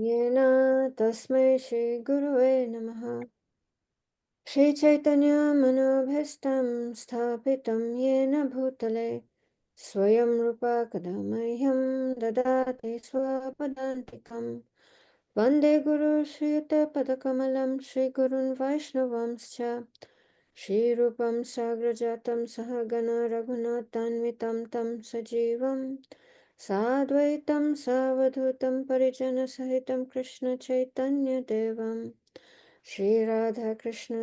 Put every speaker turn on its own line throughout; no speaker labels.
येन तस्मै श्रीगुरुवे नमः। श्रीचैतन्यमनोभीष्टं स्थापितं येन भूतले स्वयं रूपा कदा मह्यं ददाति स्वपदान्तिकं। वन्दे गुरुश्रीयुतपदकमलं श्रीगुरुन् वैष्णवांश्च श्रीरूपं साग्रजातं सहगण रघुनाथान्वितं तं सजीवं साद्वैतं सावधूतं परिजनसहितं कृष्णचैतन्यदेवं Shri Radha Krishna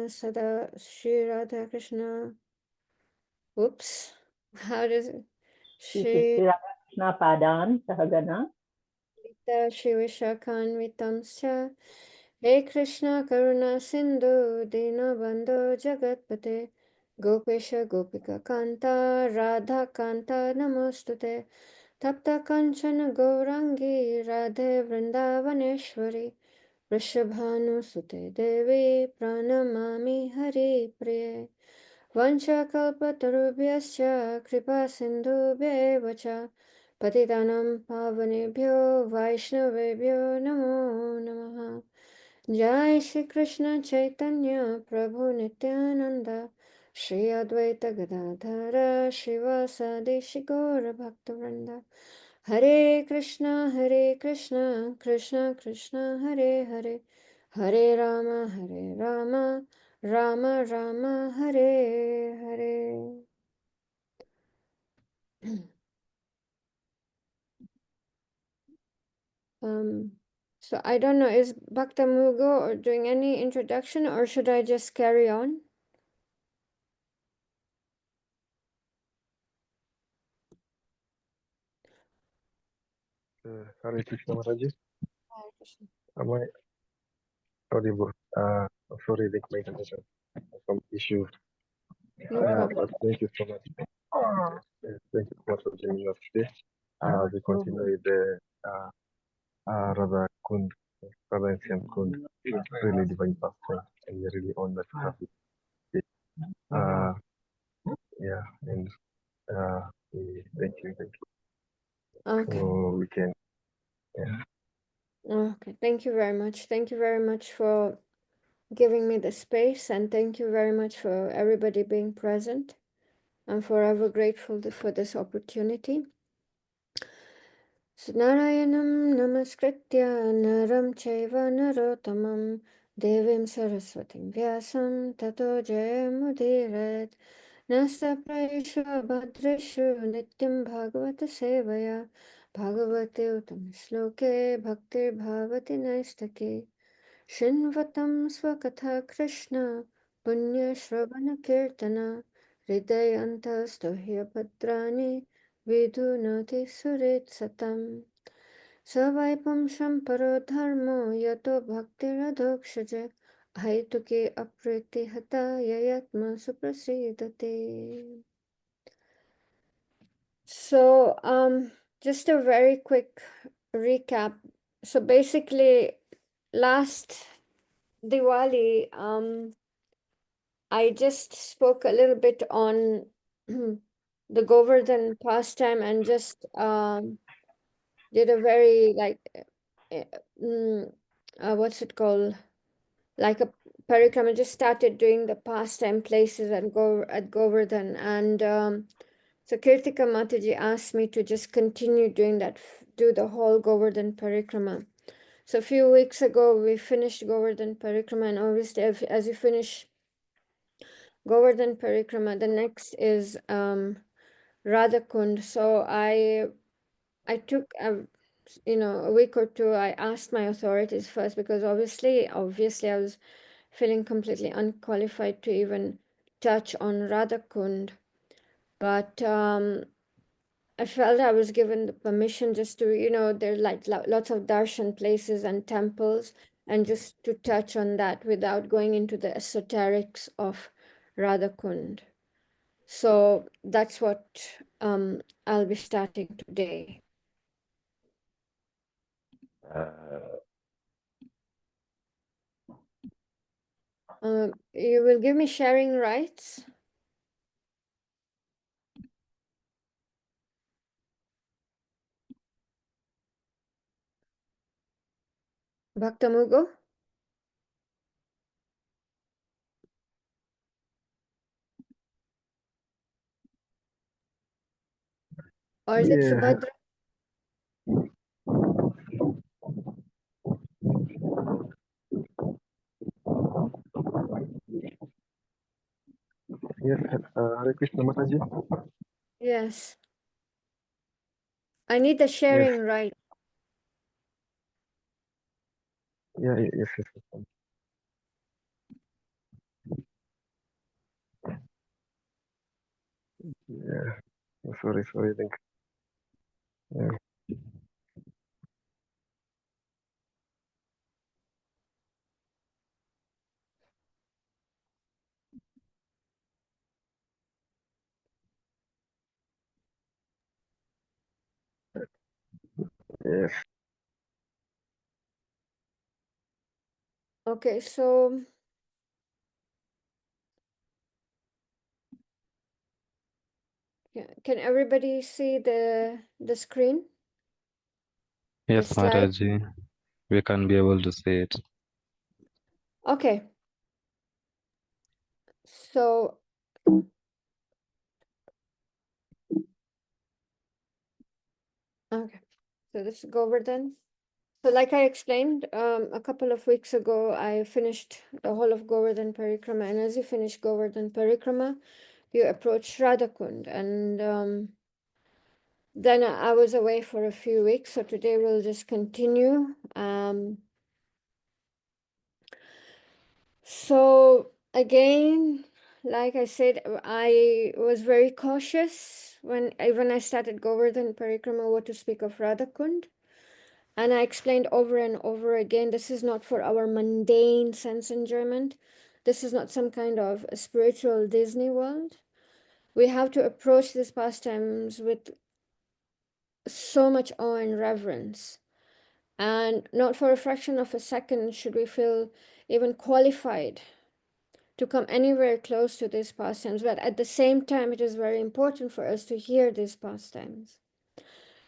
oops, how does it? Shri
Krishna Padan Sahagana.
Shri Vishakhanvitamscha He Krishna Karuna Sindhu Dinabandhu Jagatpate Gopesha Gopika Kanta Radha Kanta Namostute Tapta Kanchana Gaurangi Radhe Vrindavaneshwari Vrishabhanu Devi Pranamami Hari Priye Vanchakalpatarubhyascha Kripa Sindhubhya Vacha Patitanam Pavanebhyo Vaishnavebhyo Namo Namaha Jai Shri Krishna Chaitanya Prabhu Nityananda Shri Advaita Gadadhara Shivasadi Shri Gaura Bhaktivinoda Hare Krishna Krishna Krishna Hare Hare Hare Rama Rama Rama Hare Hare. Um, so I don't know, is Bhakta Mugo or doing any introduction or should I just carry on?
Hare Krishna Mataji.
Hare Krishna.
Am I audible? Sorry, I think my connection has some issue.
No problem.
But thank you so much. Thank you so much for joining us today. We continue with the Radha Kund, Radha and Shyam Kund, really divine pastime, and we're really honored to have it today. Yeah, and thank you.
Okay.
So we can, yeah.
Okay. Thank you very much. Thank you very much for giving me the space and thank you very much for everybody being present. I'm forever grateful for this opportunity. Narayanam namaskritya naram chaiva narottamam devim saraswatim vyasam tato jayamudirat nasta praishu bhadreshu nityam bhagavata sevaya bhagavate uttam shloke bhaktir bhavati naistake Shinvatam swakatha Krishna punya shravana kirtana hridayanta stohya padrani vidunati surit satam Savaipam shamparo dharmo yato bhaktiradhokshaja haituke apriti hata yayatma suprasidate. So, just a very quick recap. So basically, last Diwali, I just spoke a little bit on the Govardhan pastime and just did a very uh, mm, what's it called? Like a parikrama. Just started doing the pastime places at Govardhan, and so Kirtika Mataji asked me to just continue doing that, do the whole Govardhan parikrama. So a few weeks ago we finished Govardhan parikrama, and obviously as you finish Govardhan Parikrama. The next is Radha Kund. So I took a week or two. I asked my authorities first because obviously I was feeling completely unqualified to even touch on Radha Kund. But I felt I was given the permission just to, there are like lots of darshan places and temples, and just to touch on that without going into the esoterics of Radha Kund. So that's what I'll be starting today.
Uh,
You will give me sharing rights? Bhaktamugo? Or is it
Yeah,
Subhadra?
yes, Hare Krishna Mataji.
Yes. I need the
Yes,
sharing right.
yeah, yes, yes, yes. Yeah, sorry, I think. Yeah, yes,
Okay, so can everybody see the screen? The
Yes,
slide?
Mataji, we can be able to see it.
Okay. So okay. So this is Govardhan. So like I explained, a couple of weeks ago, I finished the whole of Govardhan Parikrama, and as you finish Govardhan Parikrama, you approach Radha Kund, and then I was away for a few weeks, so today we'll just continue. So again, like I said, I was very cautious when I started Govardhan Parikrama, what to speak of Radha Kund. And I explained over and over again, this is not for our mundane sense enjoyment. This is not some kind of a spiritual Disney world. We have to approach these pastimes with so much awe and reverence. And not for a fraction of a second should we feel even qualified to come anywhere close to these pastimes. But at the same time, it is very important for us to hear these pastimes.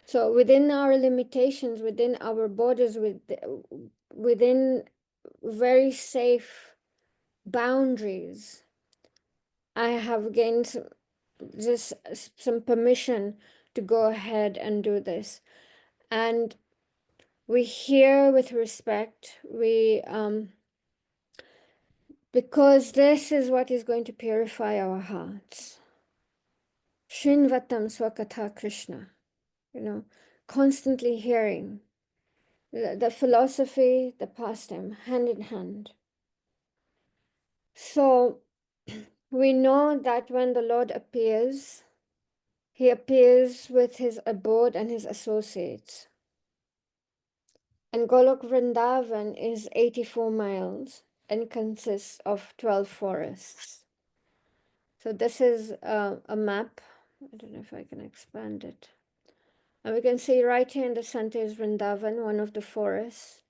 So within our limitations, within our borders, within very safe boundaries, I have gained just some permission to go ahead and do this. And we hear with respect, because this is what is going to purify our hearts. Shinvatam Swakatha Krishna, constantly hearing the philosophy, the pastime, hand in hand. So we know that when the Lord appears, he appears with his abode and his associates. And Golok Vrindavan is 84 miles and consists of 12 forests. So this is a map. I don't know if I can expand it. And we can see right here in the center is Vrindavan, one of the forests.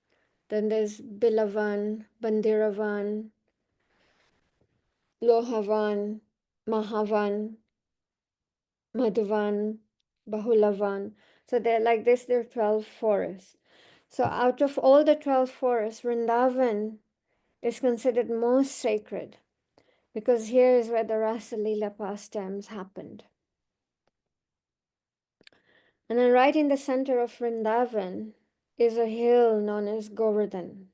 Then there's Bilavan, Bandiravan, Lohavan, Mahavan, Madhuvan, Bahulavan. So they're like this, there are 12 forests. So out of all the 12 forests, Vrindavan is considered most sacred because here is where the Rasa Lila pastimes happened. And then right in the center of Vrindavan is a hill known as Govardhan.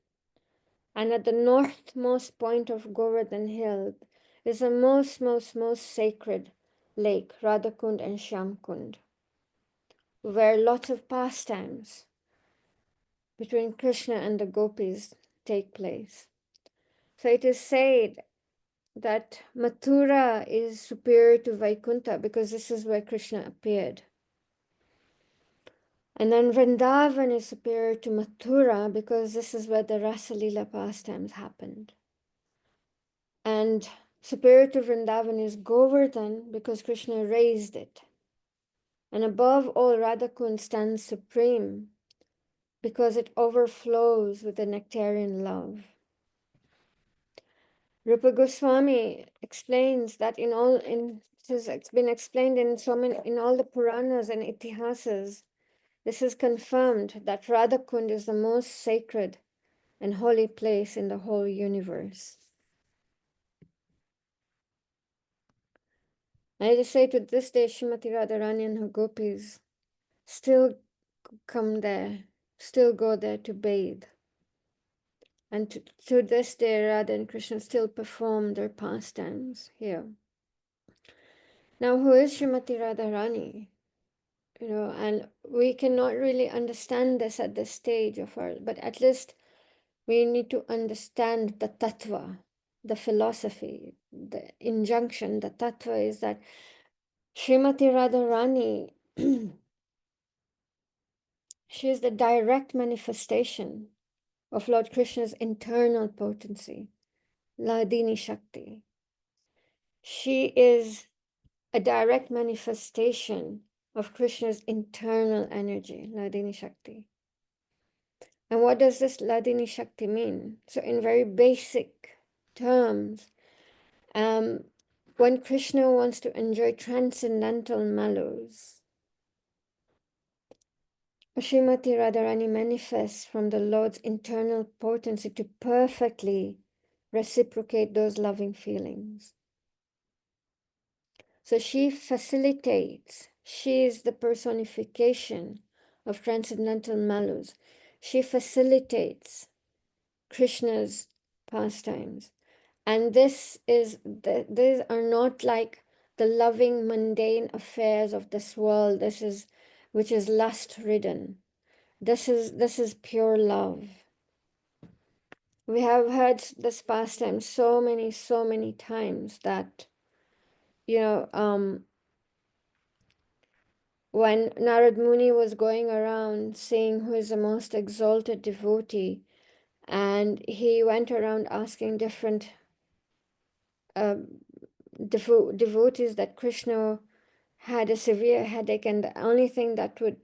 And at the northmost point of Govardhan Hill is the most sacred lake, Radhakund and Shyamkund, where lots of pastimes between Krishna and the gopis take place. So it is said that Mathura is superior to Vaikuntha because this is where Krishna appeared. And then Vrindavan is superior to Mathura because this is where the Rasalila pastimes happened. And superior to Vrindavan is Govardhan because Krishna raised it. And above all, Radhakund stands supreme because it overflows with the nectarian love. Rupa Goswami explains that it's been explained in so many, in all the Puranas and Itihasas. This is confirmed that Radhakund is the most sacred and holy place in the whole universe. I just say to this day, Srimati Radharani and her gopis still come there, still go there to bathe. And to this day, Radha and Krishna still perform their pastimes here. Now, who is Srimati Radharani? You know, and we cannot really understand this at this stage of our, but at least we need to understand the tattva, the philosophy, the injunction. The tattva is that Srimati Radharani, she is the direct manifestation of Lord Krishna's internal potency, Ladini Shakti. She is a direct manifestation of Krishna's internal energy, Ladini Shakti. And what does this Ladini Shakti mean? So, in very basic terms, when Krishna wants to enjoy transcendental mellows, Srimati Radharani manifests from the Lord's internal potency to perfectly reciprocate those loving feelings. So she facilitates, she is the personification of transcendental mellows. She facilitates Krishna's pastimes. And these are not like the loving mundane affairs of this world. Which is lust ridden. This is pure love. We have heard this pastime so many times that, you know, when Narad Muni was going around saying who is the most exalted devotee, and he went around asking different devotees that Krishna had a severe headache, and the only thing that would,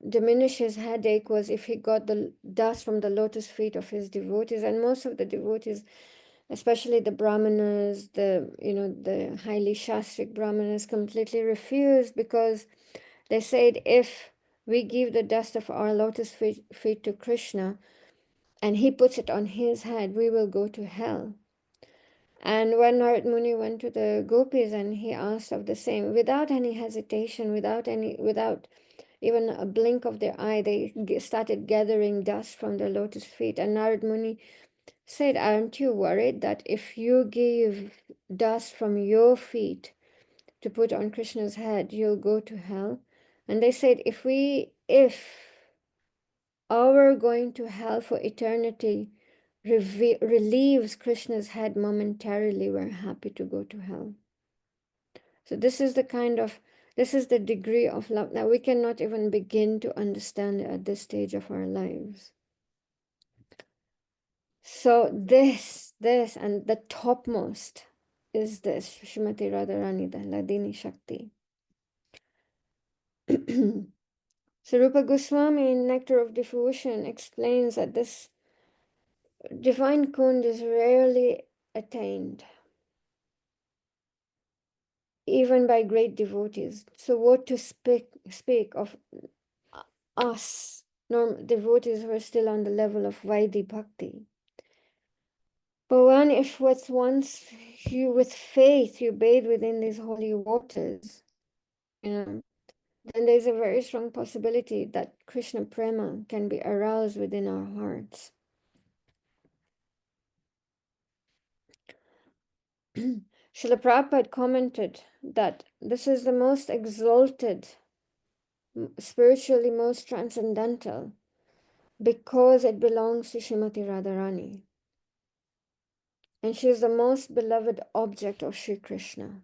diminish his headache was if he got the dust from the lotus feet of his devotees. And most of the devotees, especially the brahmanas, the highly shastric brahmanas, completely refused, because they said, if we give the dust of our lotus feet to Krishna and he puts it on his head, we will go to hell. And when Narad Muni went to the gopis and he asked of the same, without any hesitation, without even a blink of their eye, they started gathering dust from their lotus feet. And Narad Muni said, aren't you worried that if you give dust from your feet to put on Krishna's head, you'll go to hell? And they said, if our going to hell for eternity relieves Krishna's head momentarily, we're happy to go to hell. So this is the degree of love. Now we cannot even begin to understand it at this stage of our lives. So this and the topmost is this Srimati Radharani, the Ladini Shakti. So Rupa Goswami in Nectar of Devotion explains that this divine Kund is rarely attained, even by great devotees. So what to speak of us, devotees who are still on the level of Vaidhi Bhakti. But if with faith you bathe within these holy waters, then there's a very strong possibility that Krishna Prema can be aroused within our hearts. Srila Prabhupada commented that this is the most exalted, spiritually most transcendental, because it belongs to Srimati Radharani. And she is the most beloved object of Sri Krishna.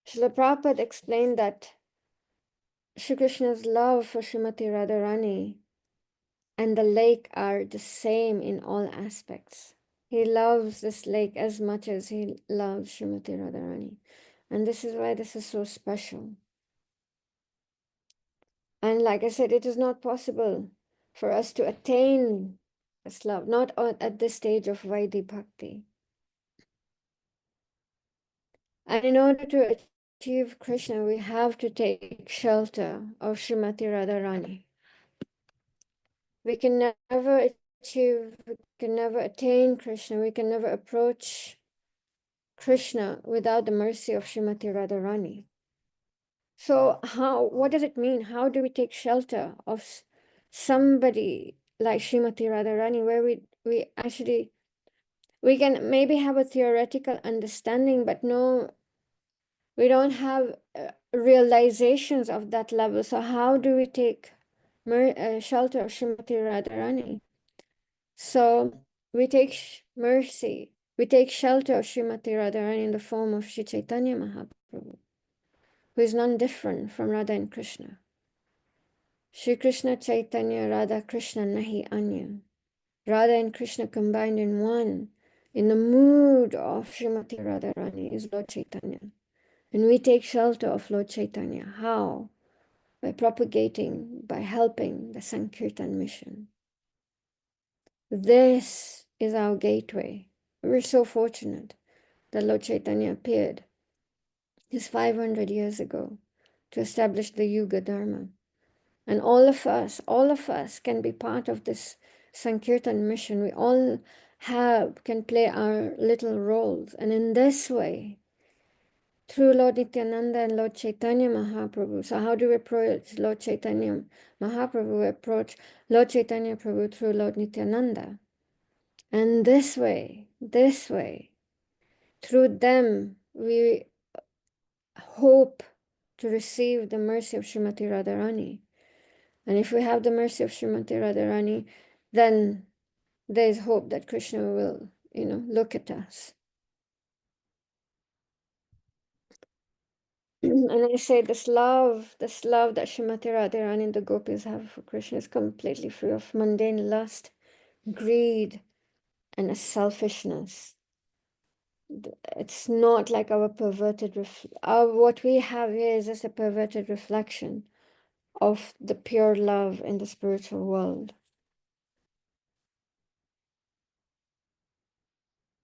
Srila Prabhupada explained that Sri Krishna's love for Srimati Radharani and the lake are the same in all aspects. He loves this lake as much as he loves Srimati Radharani. And this is why this is so special. And like I said, it is not possible for us to attain this love, not at this stage of Vaidhi Bhakti. And in order to achieve Krishna, we have to take shelter of Srimati Radharani. We can never achieve, we can never attain Krishna, we can never approach Krishna without the mercy of Srimati Radharani. So what does it mean? How do we take shelter of somebody like Srimati Radharani, where we actually, we can maybe have a theoretical understanding, but no, we don't have realizations of that level. So how do we take shelter of Srimati Radharani? So we take mercy, we take shelter of Srimati Radharani in the form of Sri Chaitanya Mahaprabhu, who is none different from Radha and Krishna. Shri Krishna Chaitanya Radha Krishna Nahi Anya. Radha and Krishna combined in one. In the mood of Srimati Radharani is Lord Chaitanya. And we take shelter of Lord Chaitanya. How? By propagating, by helping the Sankirtan mission. This is our gateway. We're so fortunate that Lord Chaitanya appeared just 500 years ago to establish the Yuga Dharma. And all of us can be part of this Sankirtan mission. We all can play our little roles. And in this way, through Lord Nityananda and Lord Chaitanya Mahaprabhu. So how do we approach Lord Chaitanya Mahaprabhu? We approach Lord Chaitanya Prabhu through Lord Nityananda. And this way, through them, we hope to receive the mercy of Srimati Radharani. And if we have the mercy of Srimati Radharani, then there is hope that Krishna will, look at us. And I say this love that Srimati Radharani and the gopis have for Krishna is completely free of mundane lust, greed, and a selfishness. It's not like our perverted, what we have here is just a perverted reflection of the pure love in the spiritual world.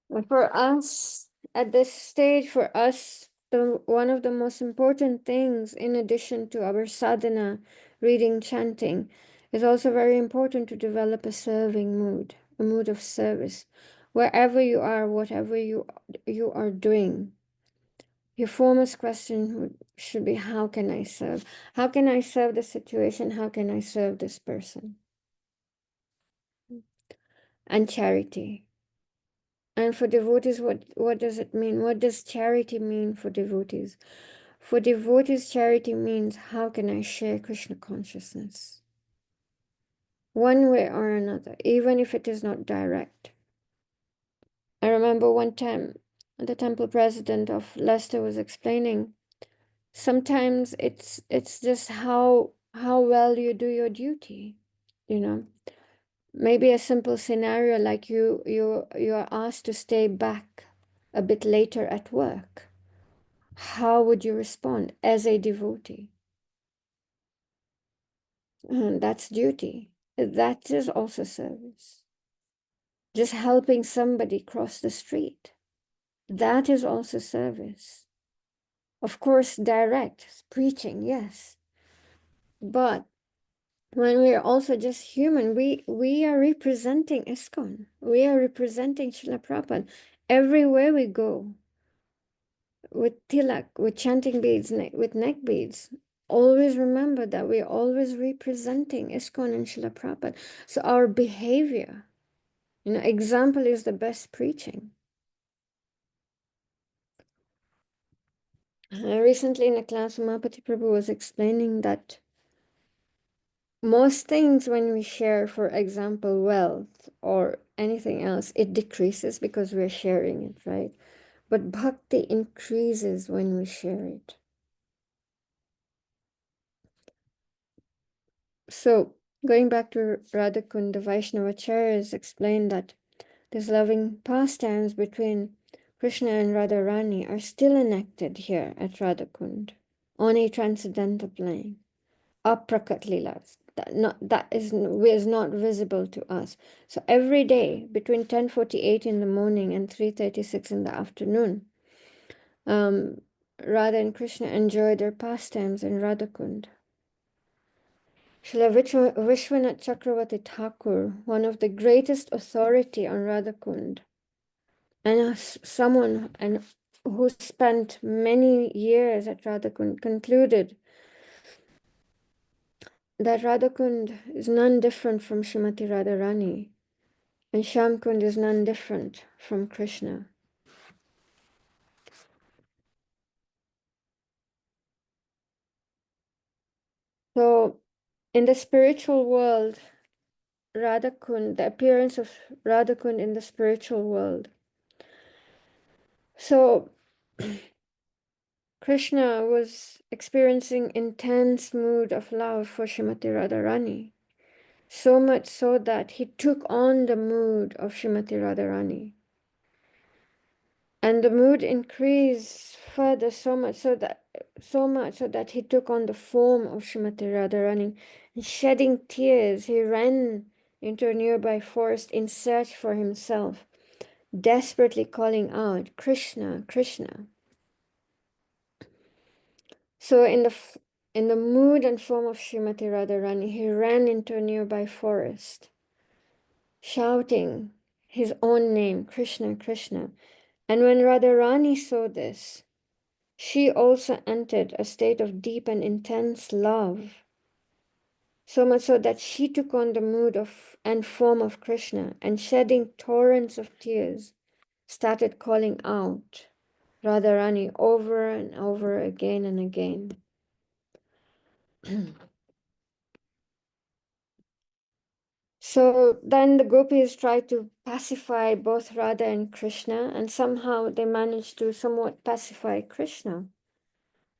And for us, at this stage, for us, one of the most important things, in addition to our sadhana, reading, chanting, is also very important to develop a serving mood, a mood of service. Wherever you are, whatever you are doing, your foremost question should be, how can I serve? How can I serve the situation? How can I serve this person? And charity. And for devotees, what does it mean? What does charity mean for devotees? For devotees, charity means, how can I share Krishna consciousness? One way or another, even if it is not direct. I remember one time the temple president of Leicester was explaining, sometimes it's just how well you do your duty, Maybe a simple scenario like you are asked to stay back a bit later at work. How would you respond as a devotee? That's duty. That is also service. Just helping somebody cross the street. That is also service. Of course, direct preaching, yes. But when we are also just human, we are representing ISKCON. We are representing Srila Prabhupada. Everywhere we go, with tilak, with chanting beads, with neck beads, always remember that we're always representing ISKCON and Srila Prabhupada. So our behavior, example is the best preaching. Recently in a class, Mataji Prabhu was explaining that most things when we share, for example, wealth or anything else, it decreases because we're sharing it, right? But bhakti increases when we share it. So going back to Radha Kund, the Vaishnavacharyas explained that these loving pastimes between Krishna and Radharani are still enacted here at Radha Kund on a transcendental plane. Aprakat Leelas, that is not visible to us. So every day between 10:48 in the morning and 3:36 in the afternoon, Radha and Krishna enjoy their pastimes in Radha Kund. Srila Vishwanath Chakravarti Thakur, one of the greatest authority on Radha Kund, and someone who spent many years at Radha Kund, concluded that Radha Kund is none different from Srimati Radharani, and Shyam Kund is none different from Krishna. So, in the spiritual world, Radha Kund, the appearance of Radha Kund in the spiritual world. So, Krishna was experiencing intense mood of love for Srimati Radharani, so much so that he took on the mood of Srimati Radharani. And the mood increased further so much so that he took on the form of Srimati Radharani. And shedding tears, he ran into a nearby forest in search for himself, desperately calling out, Krishna, Krishna. So in the mood and form of Srimati Radharani, he ran into a nearby forest, shouting his own name, Krishna, Krishna. And when Radharani saw this, she also entered a state of deep and intense love, so much so that she took on the mood of and form of Krishna, and shedding torrents of tears, started calling out Radharani over and over again and again. So then the gopis tried to pacify both Radha and Krishna, and somehow they managed to somewhat pacify Krishna.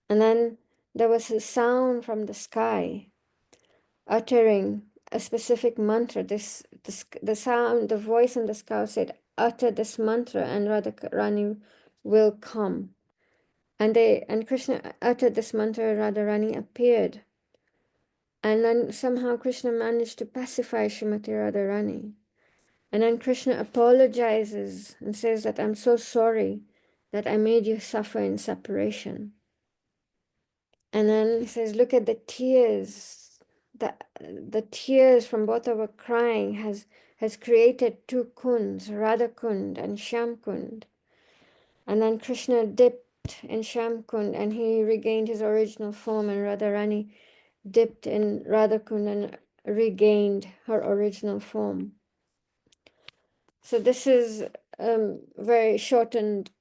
And then there was a sound from the sky uttering a specific mantra. The sound, the voice in the sky said, utter this mantra and Radharani will come. And Krishna uttered this mantra, Radharani appeared. And then somehow Krishna managed to pacify Srimati Radharani. And then Krishna apologizes and says that I'm so sorry that I made you suffer in separation. And then he says, look at the tears. The tears from both of us crying has created two kunds, Radha Kund and Shyam Kund. And then Krishna dipped in Shyam Kund and he regained his original form, and Radharani dipped in Radha Kund and regained her original form. So this is very shortened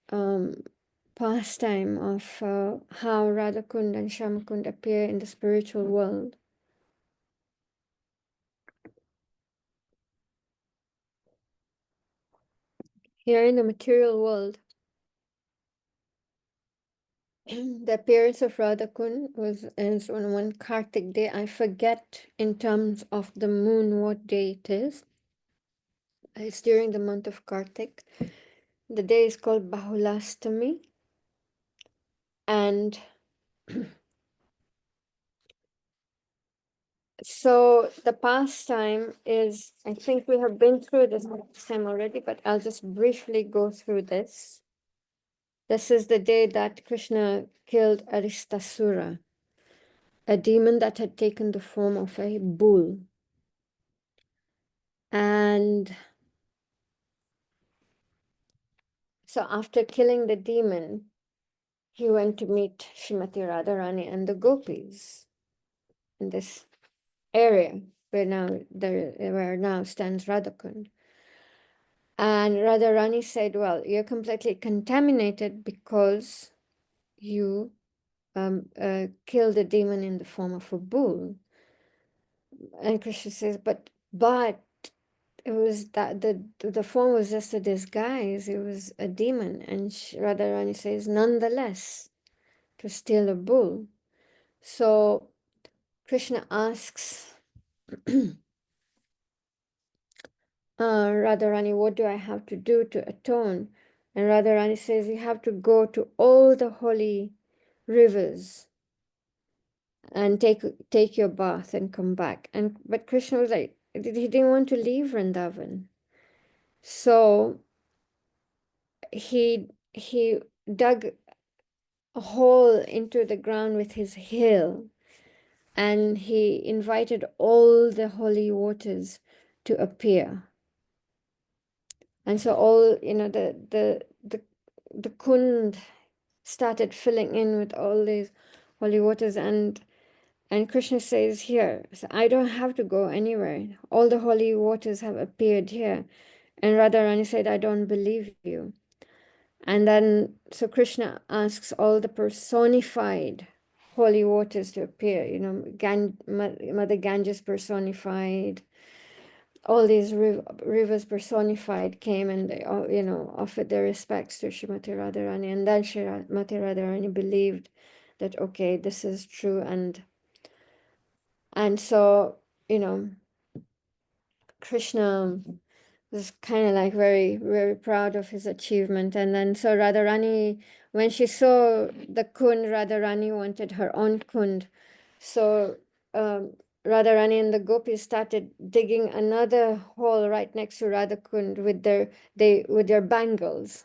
pastime of how Radha Kund and Shyam Kund appear in the spiritual world. Here in the material world, the appearance of Radha Kund is on one Kartik day. I forget in terms of the moon what day it is. It's during the month of Kartik. The day is called Bahulastami. And so the pastime is, I think we have been through this pastime already, but I'll just briefly go through this. This is the day that Krishna killed Aristasura, a demon that had taken the form of a bull. And so after killing the demon, he went to meet Srimati Radharani and the gopis in this area where now stands Radhakund. And Radharani said, well, you're completely contaminated because you killed a demon in the form of a bull. And Krishna says, but it was that the form was just a disguise. It was a demon. And Radharani says, nonetheless, to steal a bull. So Krishna asks Radharani, what do I have to do to atone? And Radharani says, you have to go to all the holy rivers and take your bath and come back. But Krishna was like, he didn't want to leave Vrindavan. So he dug a hole into the ground with his heel, and he invited all the holy waters to appear. And so all, the Kund started filling in with all these holy waters, and Krishna says here, so I don't have to go anywhere. All the holy waters have appeared here. And Radharani said, I don't believe you. And then, so Krishna asks all the personified holy waters to appear, Mother Ganges personified, all these rivers personified came, and they all, offered their respects to Srimati Radharani. And then Srimati Radharani believed that, okay, this is true. And so, Krishna was kind of like very, very proud of his achievement. And then so Radharani, when she saw the Kund, Radharani wanted her own Kund. So Radharani and the gopis started digging another hole right next to Radha Kund with their bangles.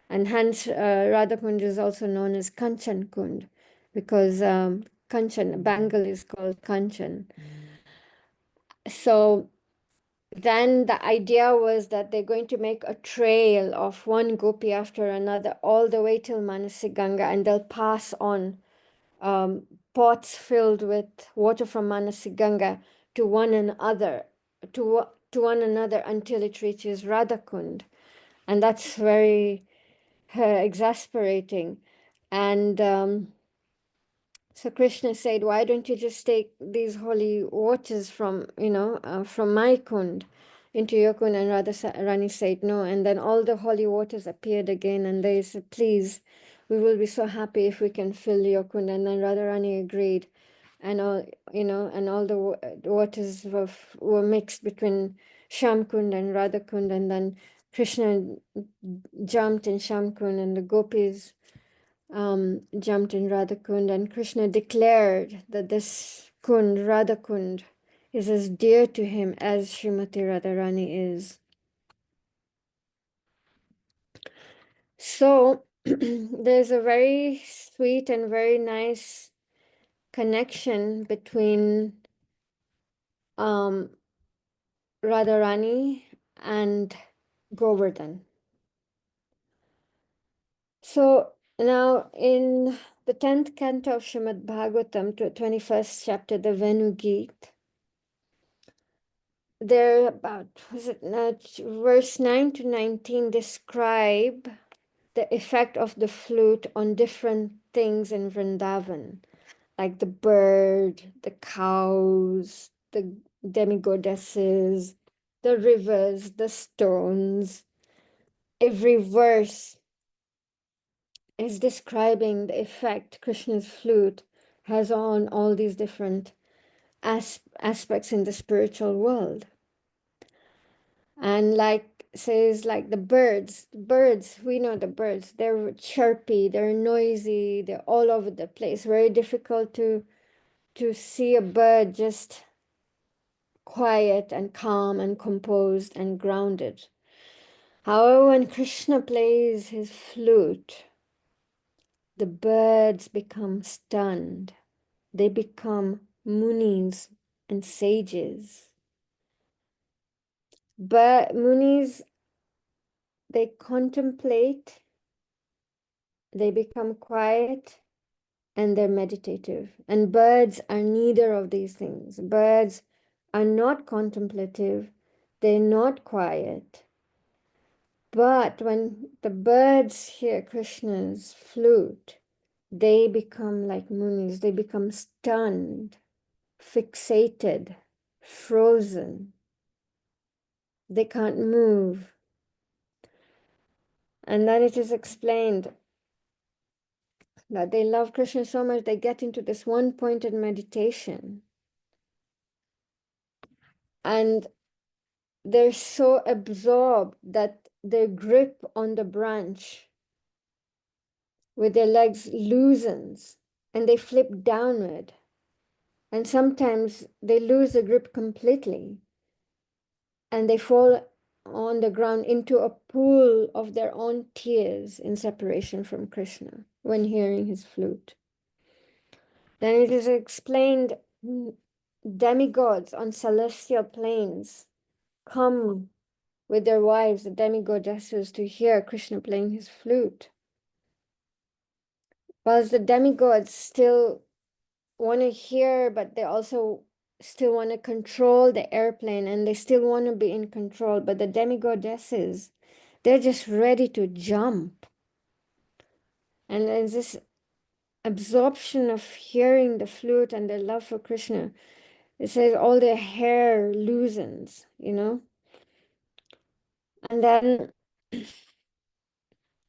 And hence Radha Kund is also known as Kanchan Kund, because Kanchan, bangle is called Kanchan. So then the idea was that they're going to make a trail of one gopi after another all the way till Manasi Ganga, and they'll pass on pots filled with water from Manasi Ganga to one another, to one another until it reaches Radhakund. And that's very exasperating. And so Krishna said, why don't you just take these holy waters from my Kund into your Kund? And Radharani said no. And then all the holy waters appeared again, and they said, please, we will be so happy if we can fill your Kund. And then Radharani agreed, and all the waters were mixed between Sham Kund and Radha Kund. And then Krishna jumped in Sham Kund, and the gopis jumped in Radha Kund, and Krishna declared that this Kund, Radha Kund, is as dear to him as Srimati Radharani is. So there's a very sweet and very nice connection between Radharani and Govardhan. So now in the 10th canto of Srimad Bhagavatam, 21st chapter, the Venu Geet, there about, verse 9 to 19 describe the effect of the flute on different things in Vrindavan, like the bird, the cows, the demigoddesses, the rivers, the stones. Every verse is describing the effect Krishna's flute has on all these different aspects in the spiritual world. And like says, like the birds, we know the birds, they're chirpy, they're noisy, they're all over the place. Very difficult to see a bird just quiet and calm and composed and grounded. However, when Krishna plays his flute, the birds become stunned. They become munis and sages. But munis, they contemplate, they become quiet, and they're meditative. And birds are neither of these things. Birds are not contemplative, they're not quiet. But when the birds hear Krishna's flute, they become like munis, they become stunned, fixated, frozen. They can't move. And then it is explained that they love Krishna so much, they get into this one-pointed meditation. And they're so absorbed that their grip on the branch with their legs loosens and they flip downward. And sometimes they lose the grip completely and they fall on the ground into a pool of their own tears in separation from Krishna when hearing his flute. Then it is explained demigods on celestial planes come with their wives, the demigodesses, to hear Krishna playing his flute. Whilst the demigods still want to hear, but they also still want to control the airplane and they still want to be in control. But the demigodesses, they're just ready to jump. And there's this absorption of hearing the flute and their love for Krishna. It says all their hair loosens, you know? And then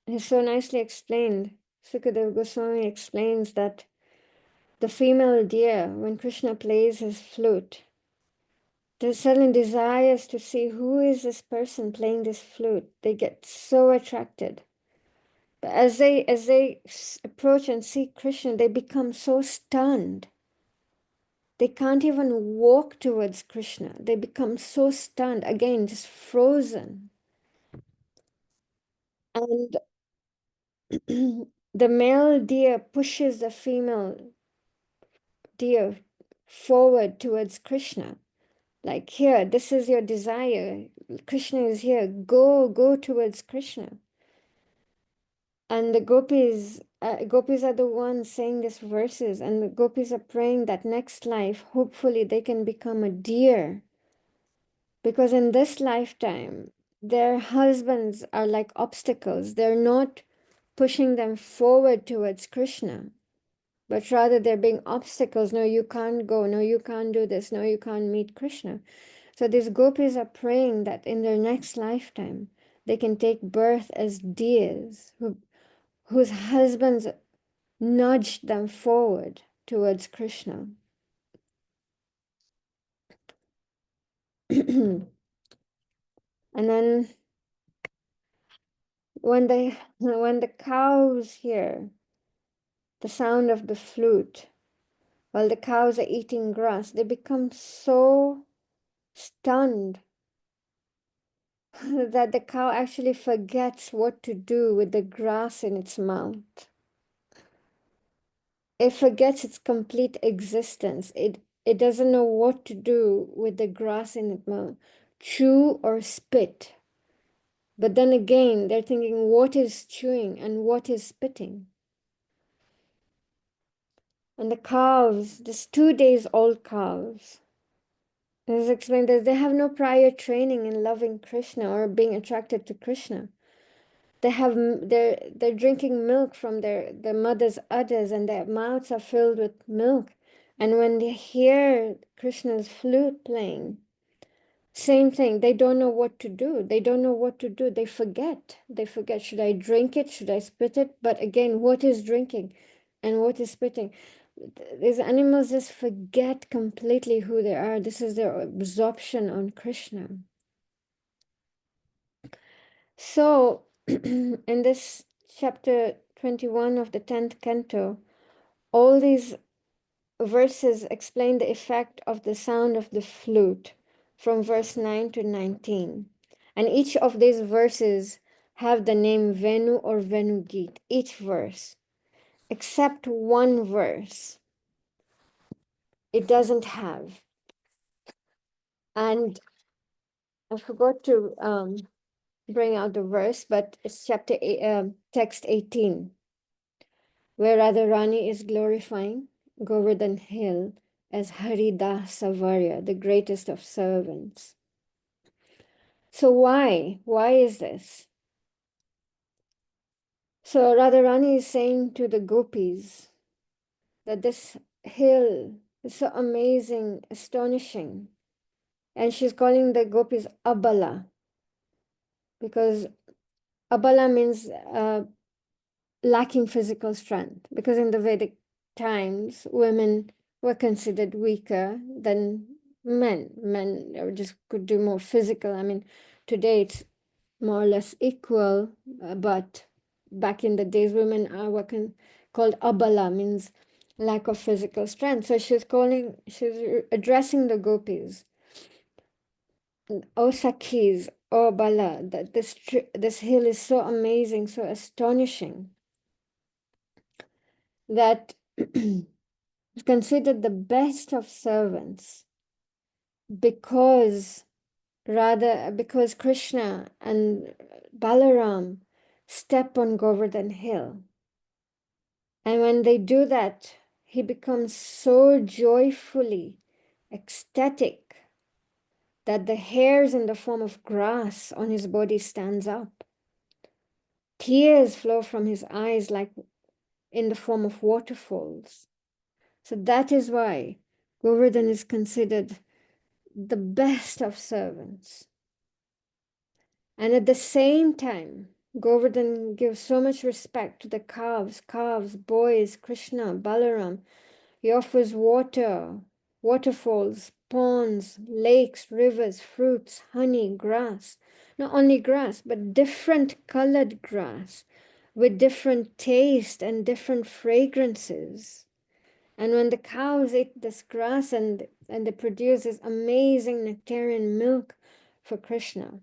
it's so nicely explained. Sukadeva Goswami explains that the female deer, when Krishna plays his flute, the sudden desires to see who is this person playing this flute. They get so attracted. But as they approach and see Krishna, they become so stunned. They can't even walk towards Krishna. They become so stunned, again, just frozen. And the male deer pushes the female deer forward towards Krishna. Like, here, this is your desire. Krishna is here. Go towards Krishna. And the gopis are the ones saying these verses, and the gopis are praying that next life, hopefully, they can become a deer. Because in this lifetime, their husbands are like obstacles. They're not pushing them forward towards Krishna, but rather they're being obstacles. No, you can't go. No, you can't do this. No, you can't meet Krishna. So these gopis are praying that in their next lifetime, they can take birth as deers whose husbands nudged them forward towards Krishna. And then when the cows hear the sound of the flute, while the cows are eating grass, they become so stunned that the cow actually forgets what to do with the grass in its mouth. It forgets its complete existence. It doesn't know what to do with the grass in its mouth, chew or spit. But then again, they're thinking, what is chewing and what is spitting? And the calves, this 2 days old calves, it is explained that they have no prior training in loving Krishna or being attracted to Krishna. They're drinking milk from their mother's udders, and their mouths are filled with milk. And when they hear Krishna's flute playing, same thing. They don't know what to do. They don't know what to do. They forget. They forget. Should I drink it? Should I spit it? But again, what is drinking and what is spitting? These animals just forget completely who they are. This is their absorption on Krishna. So, in this chapter 21 of the 10th canto, all these verses explain the effect of the sound of the flute from verse 9 to 19. And each of these verses have the name Venu or Venugit, each verse, except one verse it doesn't have. And I forgot to bring out the verse, but it's text 18, where Radharani is glorifying Govardhan Hill as Haridas Savarya, the greatest of servants. So why? Why is this? So Radharani is saying to the gopis that this hill is so amazing, astonishing. And she's calling the gopis Abala, because Abala means lacking physical strength. Because in the Vedic times, women were considered weaker than men. Men just could do more physical. I mean, today it's more or less equal, but back in the days, women were called abala, means lack of physical strength. So she's addressing the gopis, O Sakhis, O Bala, that this hill is so amazing, so astonishing, that is considered the best of servants because because Krishna and Balaram step on Govardhan Hill. And when they do that, he becomes so joyfully ecstatic that the hairs in the form of grass on his body stands up. Tears flow from his eyes like in the form of waterfalls. So that is why Govardhan is considered the best of servants. And at the same time, Govardhan gives so much respect to the calves, boys, Krishna, Balaram. He offers water, waterfalls, ponds, lakes, rivers, fruits, honey, grass. Not only grass, but different colored grass with different taste and different fragrances. And when the cows eat this grass and they produce this amazing nectarian milk for Krishna.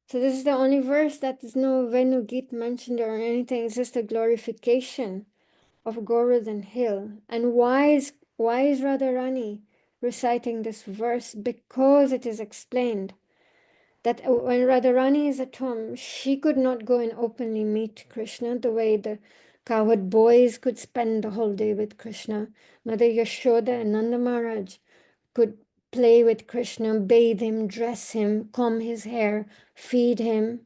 So this is the only verse that is no Venu Git mentioned or anything. It's just a glorification of Govardhan Hill. And why is Radharani reciting this verse? Because it is explained that when Radharani is at home, she could not go and openly meet Krishna the way the cowherd boys could spend the whole day with Krishna. Mother Yashoda and Nanda Maharaj could play with Krishna, bathe him, dress him, comb his hair, feed him,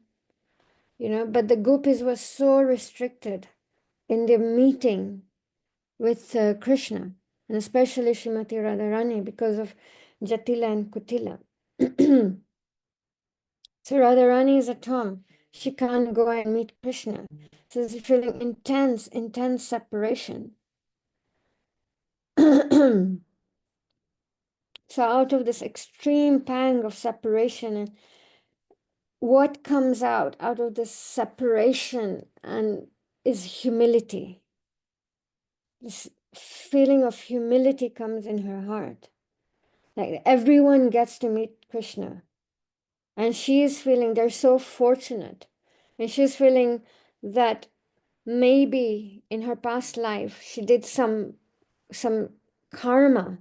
but the gopis were so restricted in their meeting with Krishna, and especially Srimati Radharani because of Jatila and Kutila. So Radharani is at home. She can't go and meet Krishna. So she's feeling intense separation. So out of this extreme pang of separation, what comes out of this separation and is humility. This feeling of humility comes in her heart. Like everyone gets to meet Krishna. And she is feeling they're so fortunate. And she's feeling that maybe in her past life she did some karma,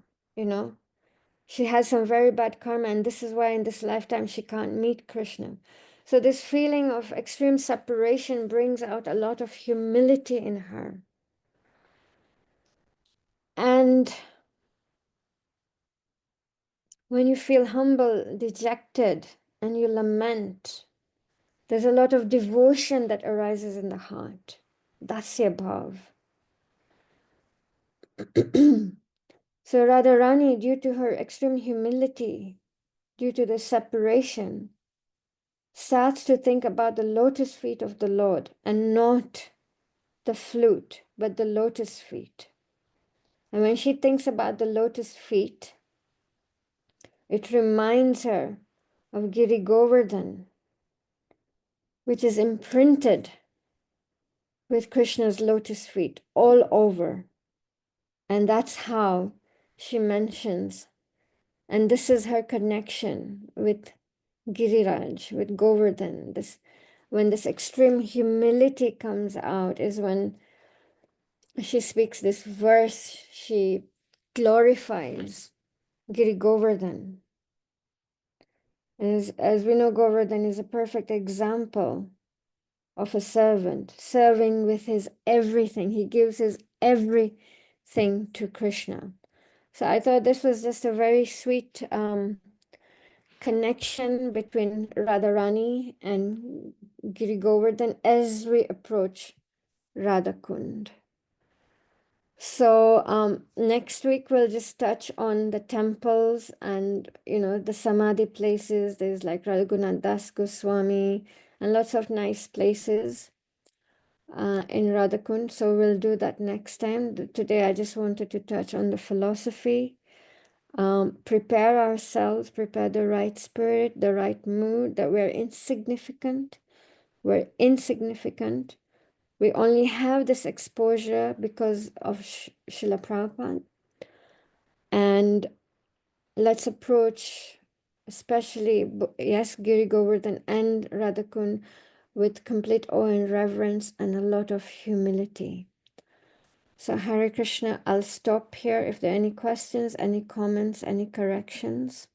She has some very bad karma, and this is why in this lifetime she can't meet Krishna. So this feeling of extreme separation brings out a lot of humility in her. And when you feel humble, dejected, and you lament, there's a lot of devotion that arises in the heart. Dasya bhav. So Radharani, due to her extreme humility, due to the separation, starts to think about the lotus feet of the Lord and not the flute, but the lotus feet. And when she thinks about the lotus feet, it reminds her of Giri Govardhan, which is imprinted with Krishna's lotus feet all over. And that's how she mentions, and this is her connection with Giriraj, with Govardhan. When this extreme humility comes out is when she speaks this verse, she glorifies Giri Govardhan. As we know, Govardhan is a perfect example of a servant, serving with his everything. He gives his everything to Krishna. So I thought this was just a very sweet connection between Radharani and Giri Govardhan as we approach Radha Kund. So next week we'll just touch on the temples and the samadhi places. There's like Raghunath Das Goswami and lots of nice places in Radhakund. So we'll do that next time. Today I just wanted to touch on the philosophy. Prepare ourselves, prepare the right spirit, the right mood, that we're insignificant. We're insignificant. We only have this exposure because of Srila Prabhupada. And let's approach, especially, yes, Giri Govardhan and Radhakund with complete awe and reverence and a lot of humility. So Hare Krishna, I'll stop here if there are any questions, any comments, any corrections.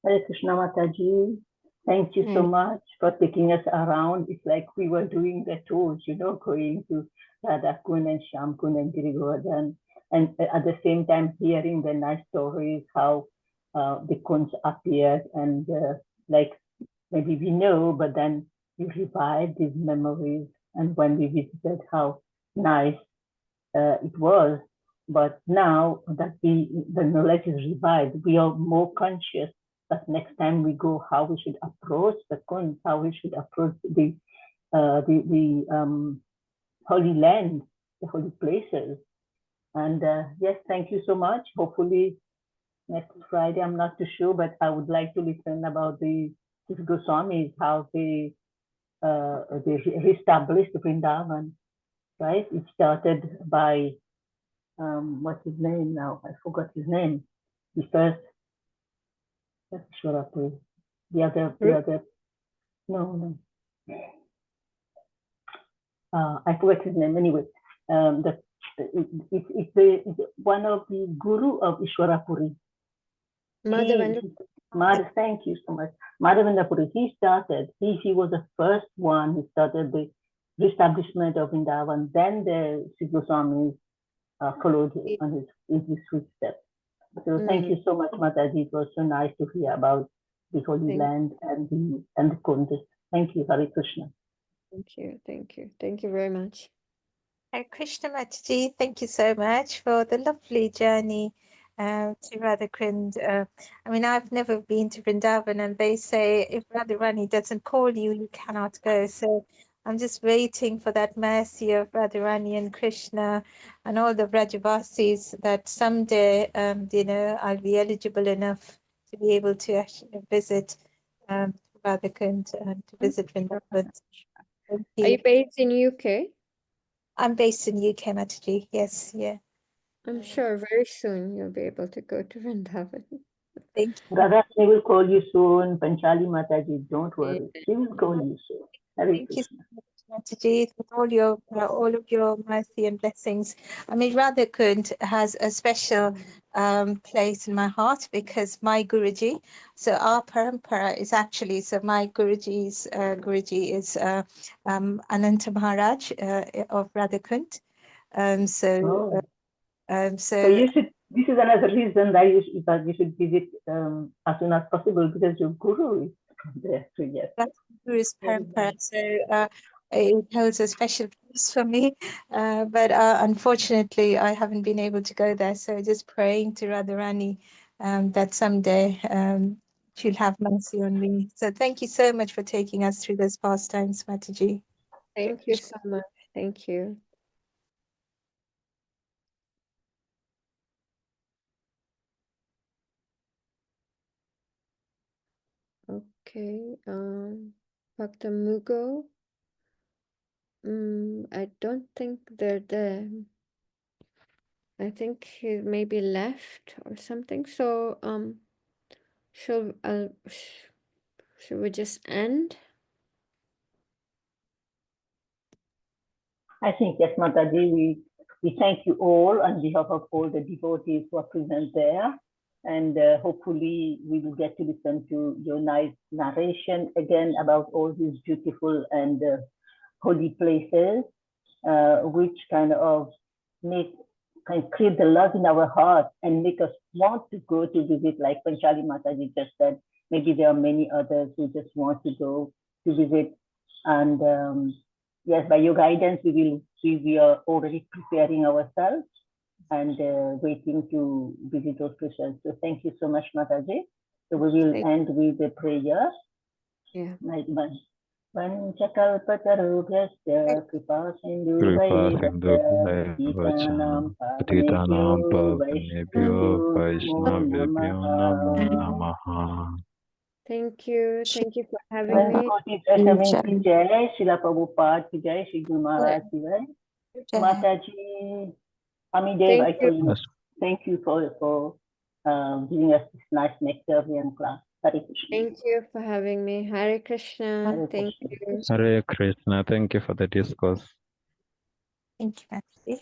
Hare Krishna Mataji, thank you so
Right.
much for taking us around. It's like we were doing the tours, going to Radha Kund and Shyam Kund and Giri Govardhan, and at the same time hearing the nice stories, how the kunds appeared, and like maybe we know, but then you revive these memories. And when we visited, how nice it was. But now that the knowledge is revived, we are more conscious that next time we go, how we should approach the kunds, how we should approach the holy land, the holy places. And yes, thank you so much. Hopefully next Friday, I'm not too sure, but I would like to listen about the Goswamis, how they reestablished Vrindavan, right? It started by what's his name now? I forgot his name. The first, Ashwariya. The other, no. I forgot his name. Anyway, it's one of the guru of Ishwarapuri.
Madhavendra.
Thank you so much. Madhavendra Puri, he was the first one who started the establishment of Vrindavan. Then the Sri Goswamis followed in his footsteps. So thank you so much, Mataji. It was so nice to hear about the Holy Land and the Kundis. Thank you, Hare Krishna.
Thank you very much.
Hare Krishna Mataji, thank you so much for the lovely journey to Radhakund. I mean, I've never been to Vrindavan, and they say if Radharani doesn't call you, you cannot go. So I'm just waiting for that mercy of Radharani and Krishna and all the Vrajavasis that someday, I'll be eligible enough to be able to actually visit Radhakund and to visit Vrindavan. Thank you.
Are you based in UK?
I'm based in UK, Mataji. Yes, yeah.
I'm sure very soon you'll be able to go to Vrindavan.
Thank you.
Radha will call you soon. Panchali Mataji, don't worry. She will call you soon.
Thank you so much, Mataji, with all of your mercy and blessings. I mean, Radhakund has a special place in my heart because my Guruji, so our parampara is actually, so my Guruji is Ananta Maharaj of Radhakund. So
this is another reason that you should visit as soon as possible because your guru is there. So yes.
That's Guru's parampara. So it holds a special place for me. But unfortunately, I haven't been able to go there. So just praying to Radharani that someday she'll have mercy on me. So thank you so much for taking us through those pastimes, Mataji.
Thank you so much. Thank you. Okay, Dr. Mugo. I don't think they're there. I think he maybe left or something. So, should we just end?
I think, yes, Mataji, we thank you all on behalf of all the devotees who are present there. And hopefully we will get to listen to your nice narration again about all these beautiful and holy places, which kind of can create the love in our heart and make us want to go to visit, like Panchali Mataji just said. Maybe there are many others who just want to go to visit. And yes, by your guidance, we are already preparing ourselves and waiting to visit those places. So thank you so much, Mataji. So we will end with the prayer.
Yeah.
Vanchakalpatarubhyasya kripasindhuvaivyasya
Patitanam Pavanebhyo
Vaishnavebhyo
Vaishnavebhyo Namo Namaha.
Thank you. Thank you for having
Seven
me.
devotees are coming to Jai, Srila Prabhupada ki Jai, Shri Guru Maharaj ki Jai. Mataji, Amidev, I
Thank
saw
you.
you. Thank you for giving us this nice Nectarian class. Hare Krishna.
Thank you for having me. Hare Krishna.
Hare
Thank
Krishna.
you.
Hare Krishna. Thank you for the discourse.
Thank you, Mataji.